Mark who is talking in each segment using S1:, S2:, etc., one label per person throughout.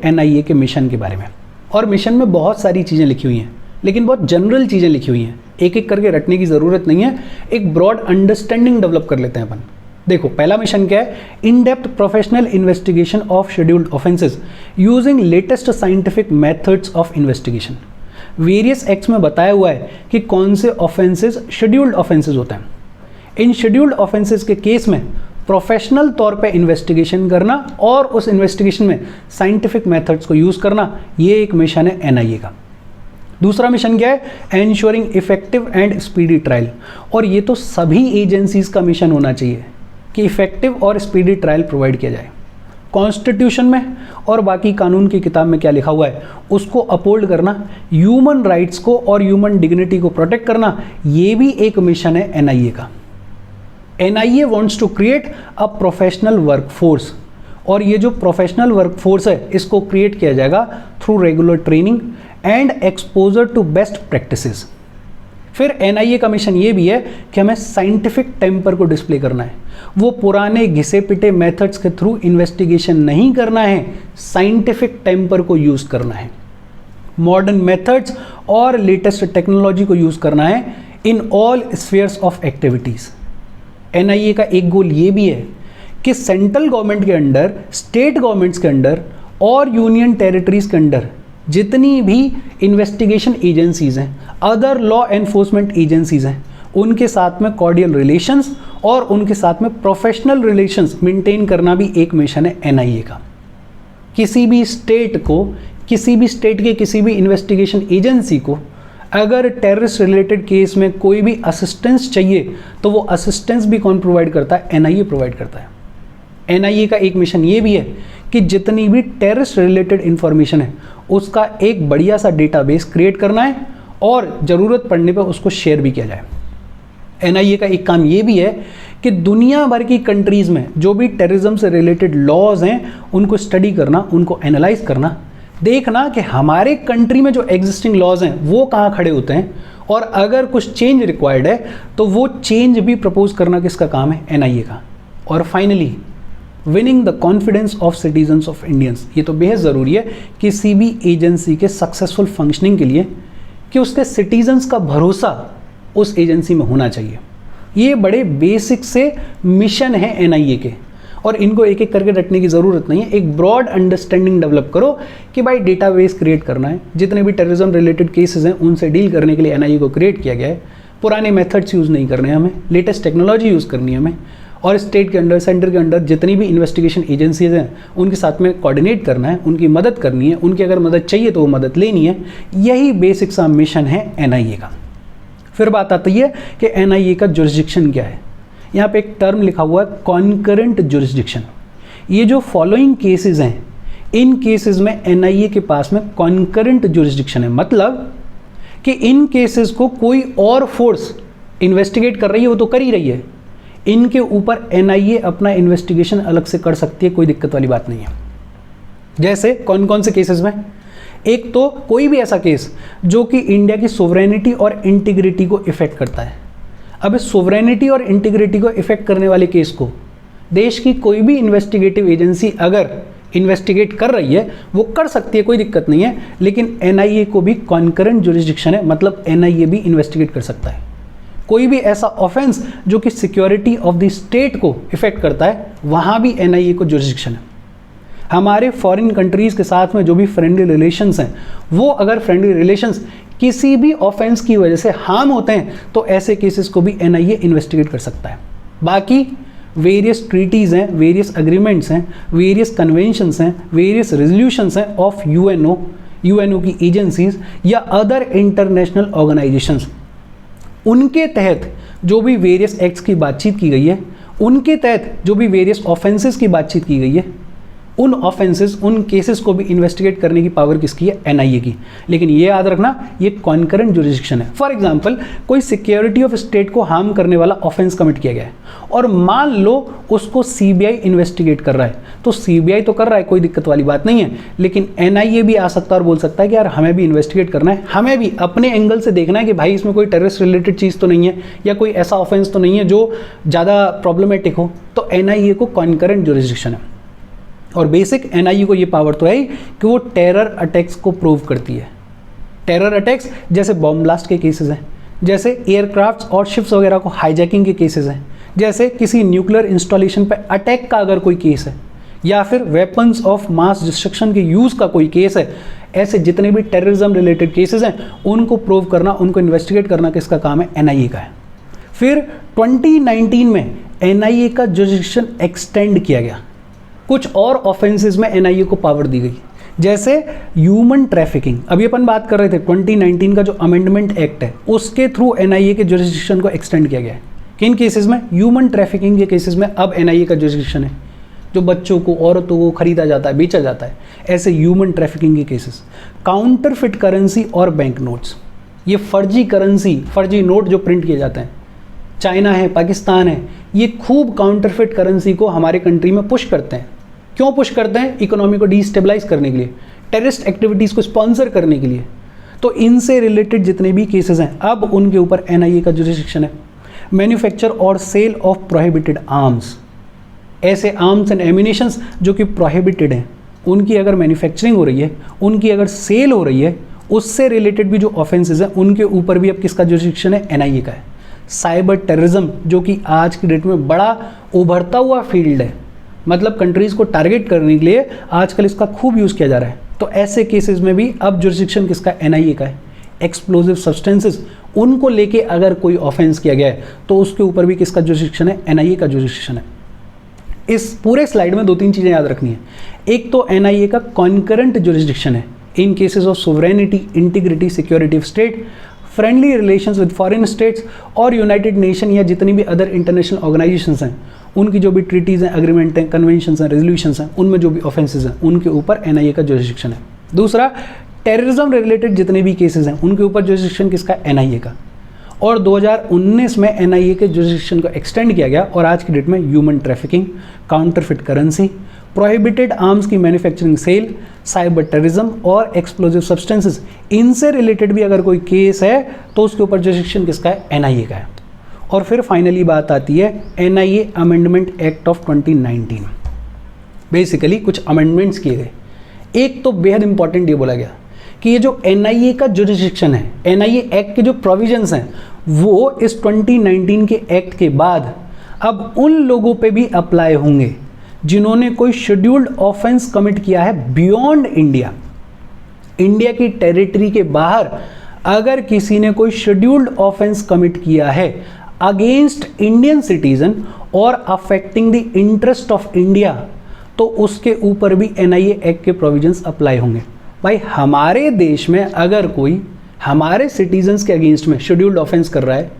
S1: NIA के mission के बारे में। और मिशन में बहुत सारी चीज़ें लिखी हुई हैं, लेकिन बहुत जनरल चीज़ें लिखी हुई हैं, एक एक करके रटने की ज़रूरत नहीं है, एक ब्रॉड अंडरस्टैंडिंग डेवलप कर लेते हैं अपन। देखो पहला मिशन क्या है, in depth professional investigation of scheduled offences using latest scientific methods of investigation. Various acts में बताया हुआ है कि कौन से ऑफेंसेस शेड्यूल्ड ऑफेंसेस होते हैं। इन शेड्यूल्ड ऑफेंसेस के केस में प्रोफेशनल तौर पे इन्वेस्टिगेशन करना और उस इन्वेस्टिगेशन में साइंटिफिक मेथड्स को यूज़ करना, ये एक मिशन है एनआईए का। दूसरा मिशन क्या है, ensuring effective and speedy trial. और ये तो सभी एजेंसीज का मिशन होना चाहिए कि इफेक्टिव और स्पीडी ट्रायल प्रोवाइड किया जाए। कॉन्स्टिट्यूशन में और बाकी कानून की किताब में क्या लिखा हुआ है उसको अपहोल्ड करना, ह्यूमन राइट्स को और ह्यूमन डिग्निटी को प्रोटेक्ट करना, ये भी एक मिशन है एनआईए का। NIA wants to create a professional workforce, और ये जो प्रोफेशनल वर्कफोर्स है इसको क्रिएट किया जाएगा through regular training and exposure to best practices. फिर एनआईए का मिशन ये भी है कि हमें साइंटिफिक टेम्पर को डिस्प्ले करना है। वो पुराने घिसे पिटे मेथड्स के थ्रू इन्वेस्टिगेशन नहीं करना है, साइंटिफिक टेम्पर को यूज़ करना है, मॉडर्न मेथड्स और लेटेस्ट टेक्नोलॉजी को यूज़ करना है in all spheres of activities. NIA का एक गोल ये भी है कि सेंट्रल गवर्नमेंट के अंडर, स्टेट गवर्नमेंट्स के अंडर और यूनियन टेरिटरीज के अंडर जितनी भी इन्वेस्टिगेशन एजेंसीज हैं, अदर लॉ एनफोर्समेंट एजेंसीज हैं, उनके साथ में कॉर्डियल रिलेशंस और उनके साथ में प्रोफेशनल रिलेशंस मेंटेन करना भी एक मिशन है एनआईए का। किसी भी स्टेट को, किसी भी स्टेट के किसी भी इन्वेस्टिगेशन एजेंसी को अगर टेररिस्ट रिलेटेड केस में कोई भी असिस्टेंस चाहिए तो वो असिस्टेंस भी कौन प्रोवाइड करता है, एनआईए प्रोवाइड करता है। एनआईए का एक मिशन ये भी है कि जितनी भी टेररिस्ट रिलेटेड इंफॉर्मेशन है उसका एक बढ़िया सा डेटाबेस क्रिएट करना है और ज़रूरत पड़ने पर उसको शेयर भी किया जाए। एनआईए का एक काम ये भी है कि दुनिया भर की कंट्रीज़ में जो भी टेररिज्म से रिलेटेड लॉज हैं उनको स्टडी करना, उनको एनालाइज करना, देखना कि हमारे कंट्री में जो एग्जिस्टिंग लॉज हैं वो कहाँ खड़े होते हैं, और अगर कुछ चेंज रिक्वायर्ड है तो वो चेंज भी प्रपोज करना किसका काम है, एनआईए का। और finally winning the confidence of citizens of Indians. ये तो बेहद ज़रूरी है किसी भी एजेंसी के सक्सेसफुल फंक्शनिंग के लिए कि उसके सिटीजन्स का भरोसा उस एजेंसी में होना चाहिए। ये बड़े बेसिक से मिशन है एनआईए के, और इनको एक एक करके रटने की ज़रूरत नहीं है। एक ब्रॉड अंडरस्टैंडिंग डेवलप करो कि भाई डेटाबेस क्रिएट करना है, जितने भी टेररिज्म रिलेटेड केसेस हैं उनसे डील करने के लिए एनआईए को क्रिएट किया गया है। पुराने मेथड्स यूज़ नहीं करने हैं हमें, लेटेस्ट टेक्नोलॉजी यूज़ करनी है हमें, और स्टेट के अंडर, सेंटर के अंडर जितनी भी इन्वेस्टिगेशन एजेंसीज हैं उनके साथ में कोऑर्डिनेट करना है, उनकी मदद करनी है, उनकी अगर मदद चाहिए तो वो मदद लेनी है। यही बेसिक सा मिशन है एनआईए का। फिर बात आती है कि एनआईए का जुरिस्डिक्शन क्या है। यहाँ पे एक टर्म लिखा हुआ है कॉन्करेंट जुरिस्डिक्शन। ये जो फॉलोइंग केसेस हैं, इन केसेस में एनआईए के पास में कॉन्करेंट जुरिस्डिक्शन है, मतलब कि इन केसेस को कोई और फोर्स इन्वेस्टिगेट कर रही है, वो तो कर ही रही है, इनके ऊपर एनआईए अपना इन्वेस्टिगेशन अलग से कर सकती है, कोई दिक्कत वाली बात नहीं है। जैसे कौन कौन से केसेस में, एक तो कोई भी ऐसा केस जो कि इंडिया की सोवरेनिटी और इंटीग्रिटी को इफेक्ट करता है। अब इस सोवरेनिटी और इंटीग्रिटी को इफेक्ट करने वाले केस को देश की कोई भी इन्वेस्टिगेटिव एजेंसी अगर इन्वेस्टिगेट कर रही है वो कर सकती है, कोई दिक्कत नहीं है, लेकिन एनआईए को भी कॉन्करेंट जुरिस्डिक्शन है, मतलब एनआईए भी इन्वेस्टिगेट कर सकता है। कोई भी ऐसा ऑफेंस जो कि सिक्योरिटी ऑफ द स्टेट को इफेक्ट करता है, वहाँ भी एनआईए को जुरिस्डिक्शन है। हमारे फॉरेन कंट्रीज़ के साथ में जो भी फ्रेंडली रिलेशंस हैं, वो अगर फ्रेंडली रिलेशंस किसी भी ऑफेंस की वजह से हार्म होते हैं तो ऐसे केसेस को भी एनआईए इन्वेस्टिगेट कर सकता है। बाकी वेरियस ट्रीटीज़ हैं, वेरियस एग्रीमेंट्स हैं, वेरियस कन्वेंशंस हैं, वेरियस रेजोल्यूशंस हैं ऑफ यूएनओ की एजेंसीज या अदर इंटरनेशनल ऑर्गेनाइजेशंस, उनके तहत जो भी वेरियस एक्ट्स की बातचीत की गई है, उनके तहत जो भी वेरियस ऑफेंसेस की बातचीत की गई है, उन ऑफेंसेस, उन केसेस को भी इन्वेस्टिगेट करने की पावर किसकी है, एनआईए की। लेकिन ये याद रखना, ये कॉन्करेंट जुरिस्डिक्शन है। फॉर एग्जांपल, कोई सिक्योरिटी ऑफ स्टेट को हार्म करने वाला ऑफेंस कमिट किया गया है और मान लो उसको सीबीआई इन्वेस्टिगेट कर रहा है, तो सीबीआई तो कर रहा है, कोई दिक्कत वाली बात नहीं है, लेकिन एनआईए भी आ सकता है और बोल सकता है कि यार हमें भी इन्वेस्टिगेट करना है, हमें भी अपने एंगल से देखना है कि भाई इसमें कोई टेररिस्ट रिलेटेड चीज़ तो नहीं है या कोई ऐसा ऑफेंस तो नहीं है जो ज़्यादा प्रॉब्लमेटिक हो, तो एनआईए को कॉन्करेंट जुरिस्डिक्शन है। और बेसिक एनआईए को ये पावर तो है ही कि वो टेरर अटैक्स को प्रूव करती है। टेरर अटैक्स जैसे बॉम्ब ब्लास्ट के केसेस हैं, जैसे एयरक्राफ्ट्स और शिप्स वगैरह को हाईजैकिंग के केसेस हैं, जैसे किसी न्यूक्लियर इंस्टॉलेशन पे अटैक का अगर कोई केस है, या फिर वेपन्स ऑफ मास डिस्ट्रक्शन के यूज़ का कोई केस है, ऐसे जितने भी टेररिज्म रिलेटेड केसेस हैं उनको प्रूव करना, उनको इन्वेस्टिगेट करना किसका काम है? एनआईए का है। फिर 2019 में एनआईए का जुरिडिक्शन एक्सटेंड किया गया, कुछ और ऑफेंसेस में एनआईए को पावर दी गई, जैसे ह्यूमन ट्रैफिकिंग। अभी अपन बात कर रहे थे 2019 का जो अमेंडमेंट एक्ट है उसके थ्रू एनआईए के जुरिडिक्शन को एक्सटेंड किया गया है। किन केसेस में? ह्यूमन ट्रैफिकिंग के केसेस में अब एनआईए का जुरिडिक्शन है, जो बच्चों को, औरतों को खरीदा जाता है, बेचा जाता है, ऐसे ह्यूमन ट्रैफिकिंग के केसेस। काउंटरफिट करेंसी और बैंक नोट्स, ये फर्जी करेंसी, फर्जी नोट जो प्रिंट किए जाते हैं, चाइना है, पाकिस्तान है, ये खूब काउंटरफिट करेंसी को हमारे कंट्री में पुश करते हैं। क्यों पुश करते हैं? इकोनॉमी को डिस्टेबलाइज करने के लिए, टेररिस्ट एक्टिविटीज़ को स्पॉन्सर करने के लिए। तो इनसे रिलेटेड जितने भी केसेस हैं अब उनके ऊपर एनआईए का जुरिडिक्शन है। मैन्युफैक्चर और सेल ऑफ प्रोहिबिटेड आर्म्स, ऐसे आर्म्स एंड एम्यूनिशंस जो कि प्रोहिबिटेड हैं, उनकी अगर मैन्युफैक्चरिंग हो रही है, उनकी अगर सेल हो रही है, उससे रिलेटेड भी जो ऑफेंसेस हैं उनके ऊपर भी अब किसका जुरिडिक्शन है? एनआईए का है। साइबर टेररिज्म जो कि आज की डेट में बड़ा उभरता हुआ फील्ड है, मतलब कंट्रीज़ को टारगेट करने के लिए आजकल इसका खूब यूज़ किया जा रहा है, तो ऐसे केसेस में भी अब जुरिडिक्शन किसका? एनआईए का है। एक्सप्लोजिव सब्सटेंसेस, उनको लेके अगर कोई ऑफेंस किया गया है तो उसके ऊपर भी किसका जुरिडिक्शन है? एनआईए का जुरिडिक्शन है। इस पूरे स्लाइड में 2-3 चीज़ें याद रखनी है। एक तो एनआईए का कॉन्करेंट जुरिडिक्शन है in cases of sovereignty, integrity, security of state, friendly relations with foreign states और यूनाइटेड नेशन या जितनी भी अदर इंटरनेशनल ऑर्गेनाइजेशंस हैं, उनकी जो भी ट्रीटीज़ हैं, एग्रीमेंट हैं, कन्वेंशंस हैं, रेजोल्यूशंस हैं, उनमें जो भी ऑफेंसेस हैं उनके ऊपर एनआईए का जुरिडिक्शन है। दूसरा, टेररिज्म रिलेटेड जितने भी केसेस हैं उनके ऊपर जुरिडिक्शन किसका? एनआईए का। और 2019 में एनआईए के जुरिडिक्शन को एक्सटेंड किया गया और आज की डेट में human trafficking, counterfeit currency, prohibited arms की मैन्युफैक्चरिंग, सेल, साइबर टेररिज्म और एक्सप्लोजिव सब्सटेंसेस, इनसे रिलेटेड भी अगर कोई केस है तो उसके ऊपर जुरिडिक्शन किसका है? एनआईए का है। और फिर फाइनली बात आती है NIA amendment act of 2019। Basically कुछ अमेंडमेंट्स किए गए। एक तो बेहद इंपॉर्टेंट ये बोला गया कि ये जो एनआईए का जुरिडिक्शन है, एनआईए एक्ट के जो प्रोविजंस हैं वो इस 2019 के एक्ट के बाद अब उन लोगों पे भी अप्लाई होंगे जिन्होंने कोई शेड्यूल्ड ऑफेंस कमिट किया है बियॉन्ड इंडिया। इंडिया की टेरिटरी के बाहर अगर किसी ने कोई शेड्यूल्ड ऑफेंस कमिट किया है अगेंस्ट इंडियन सिटीजन और affecting the interest of India, तो उसके ऊपर भी एनआईए एक्ट के प्रोविजंस अप्लाई होंगे। भाई हमारे देश में अगर कोई हमारे सिटीजन्स के अगेंस्ट में शेड्यूल्ड ऑफेंस कर रहा है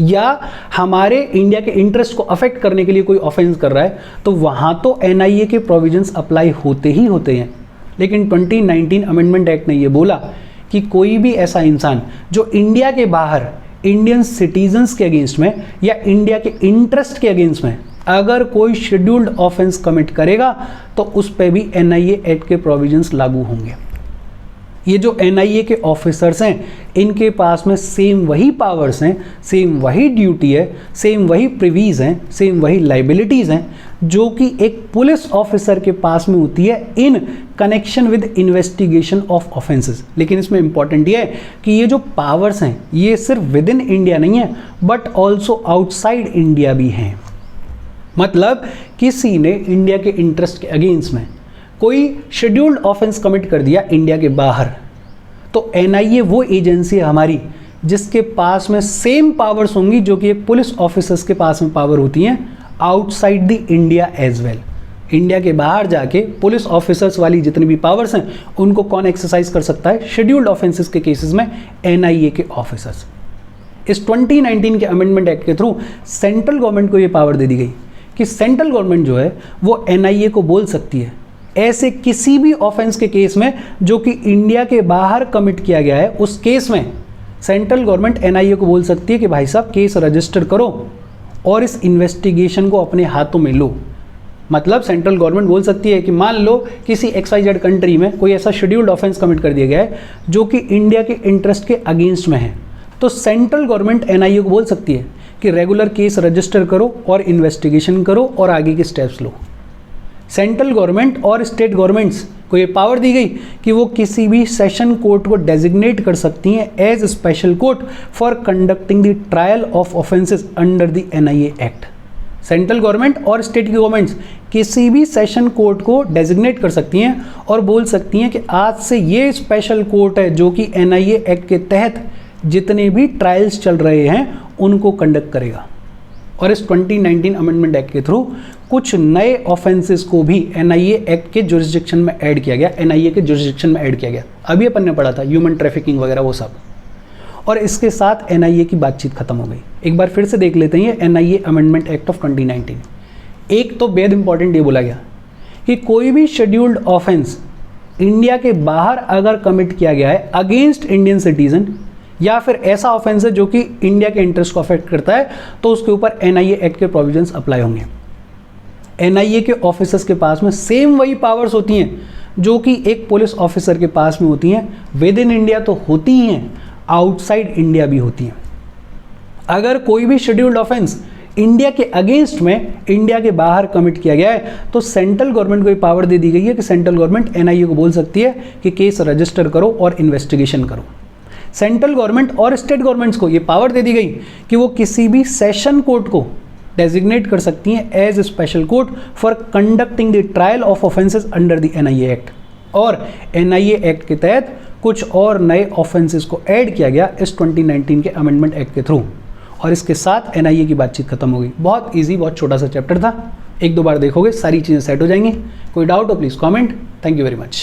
S1: या हमारे इंडिया के इंटरेस्ट को अफेक्ट करने के लिए कोई ऑफेंस कर रहा है तो वहाँ तो एनआईए के प्रोविजंस अप्लाई होते ही होते हैं। लेकिन 2019 अमेंडमेंट एक्ट ने ये बोला कि कोई भी ऐसा इंसान जो इंडिया के बाहर इंडियन सिटीजन्स के अगेंस्ट में या इंडिया के इंटरेस्ट के अगेंस्ट में अगर कोई शेड्यूल्ड ऑफेंस कमिट करेगा तो उस पर भी एनआईए एक्ट के प्रोविजंस लागू होंगे। ये जो एनआईए के ऑफिसर्स हैं इनके पास में सेम वही पावर्स हैं, सेम वही ड्यूटी है, सेम वही प्रिवीज हैं, सेम वही लाइबिलिटीज़ हैं जो कि एक पुलिस ऑफिसर के पास में होती है in connection with investigation of offences. लेकिन इसमें इंपॉर्टेंट ये है कि ये जो पावर्स हैं ये सिर्फ विद इन इंडिया नहीं है बट ऑल्सो आउटसाइड इंडिया भी हैं। मतलब किसी ने इंडिया के इंटरेस्ट के अगेंस्ट में कोई शेड्यूल्ड ऑफेंस कमिट कर दिया इंडिया के बाहर, तो एनआईए वो एजेंसी है हमारी जिसके पास में सेम पावर्स होंगी जो कि एक पुलिस ऑफिसर्स के पास में पावर होती हैं outside the India as well. India के बाहर जाके पुलिस ऑफिसर्स वाली जितनी भी पावर्स हैं उनको कौन एक्सरसाइज कर सकता है? शेड्यूल्ड ऑफेंसेस के केसेस में एनआईए के ऑफिसर्स। इस 2019 के अमेंडमेंट एक्ट के थ्रू सेंट्रल गवर्नमेंट को ये पावर दे दी गई कि सेंट्रल गवर्नमेंट जो है वो एनआईए को बोल सकती है ऐसे किसी भी ऑफेंस के केस में जो कि इंडिया के बाहर कमिट किया गया है, उस केस में सेंट्रल गवर्नमेंट एनआईए को बोल सकती है कि भाई साहब केस रजिस्टर करो और इस इन्वेस्टिगेशन को अपने हाथों में लो। मतलब सेंट्रल गवर्नमेंट बोल सकती है कि मान लो किसी XYZ कंट्री में कोई ऐसा शेड्यूल्ड ऑफेंस कमिट कर दिया गया है जो कि इंडिया के इंटरेस्ट के अगेंस्ट में है, तो सेंट्रल गवर्नमेंट एनआईए को बोल सकती है कि रेगुलर केस रजिस्टर करो और इन्वेस्टिगेशन करो और आगे के स्टेप्स लो। सेंट्रल गवर्नमेंट और स्टेट गवर्नमेंट्स को ये पावर दी गई कि वो किसी भी सेशन कोर्ट को डेजिग्नेट कर सकती हैं as special court for conducting the trial of offences under the NIA act. Central government और स्टेट की गवर्नमेंट्स किसी भी सेशन कोर्ट को डेजिग्नेट कर सकती हैं और बोल सकती हैं कि आज से ये स्पेशल कोर्ट है जो कि एनआईए एक्ट के तहत जितने भी ट्रायल्स चल रहे हैं उनको कंडक्ट करेगा। और इस 2019 अमेंडमेंट एक्ट के थ्रू कुछ नए ऑफेंसेस को भी एनआईए एक्ट के जुरिस्डिक्शन में ऐड किया गया, एनआईए के जुरिस्डिक्शन में ऐड किया गया। अभी अपन ने पढ़ा था ह्यूमन ट्रैफिकिंग वगैरह वो सब, और इसके साथ एनआईए की बातचीत खत्म हो गई। एक बार फिर से देख लेते हैं ये एनआईए अमेंडमेंट एक्ट ऑफ 2019। एक तो बेहद इंपॉर्टेंट ये बोला गया कि कोई भी शेड्यूल्ड ऑफेंस इंडिया के बाहर अगर कमिट किया गया है अगेंस्ट इंडियन सिटीजन या फिर ऐसा ऑफेंस है जो कि इंडिया के इंटरेस्ट को अफेक्ट करता है तो उसके ऊपर एनआईए एक्ट के प्रोविजंस अप्लाई होंगे। एनआईए के ऑफिसर्स के पास में सेम वही पावर्स होती हैं जो कि एक पुलिस ऑफिसर के पास में होती हैं। विद इन इंडिया तो होती ही हैं, आउटसाइड इंडिया भी होती हैं। अगर कोई भी शेड्यूल्ड ऑफेंस इंडिया के अगेंस्ट में इंडिया के बाहर कमिट किया गया है तो सेंट्रल गवर्नमेंट को ये पावर दे दी गई है कि सेंट्रल गवर्नमेंट एनआईए को बोल सकती है कि केस रजिस्टर करो और इन्वेस्टिगेशन करो। सेंट्रल गवर्नमेंट और स्टेट गवर्नमेंट्स को ये पावर दे दी गई कि वो किसी भी सेशन कोर्ट को डेजिग्नेट कर सकती हैं as a special court for conducting the trial of offences under the NIA act. और एनआईए एक्ट के तहत कुछ और नए ऑफेंसेस को ऐड किया गया इस 2019 के अमेंडमेंट एक्ट के थ्रू, और इसके साथ एनआईए की बातचीत खत्म हो गई। बहुत इजी, बहुत छोटा सा चैप्टर था, एक दो बार देखोगे सारी चीज़ें सेट हो जाएंगी। कोई डाउट हो please comment. Thank you very much.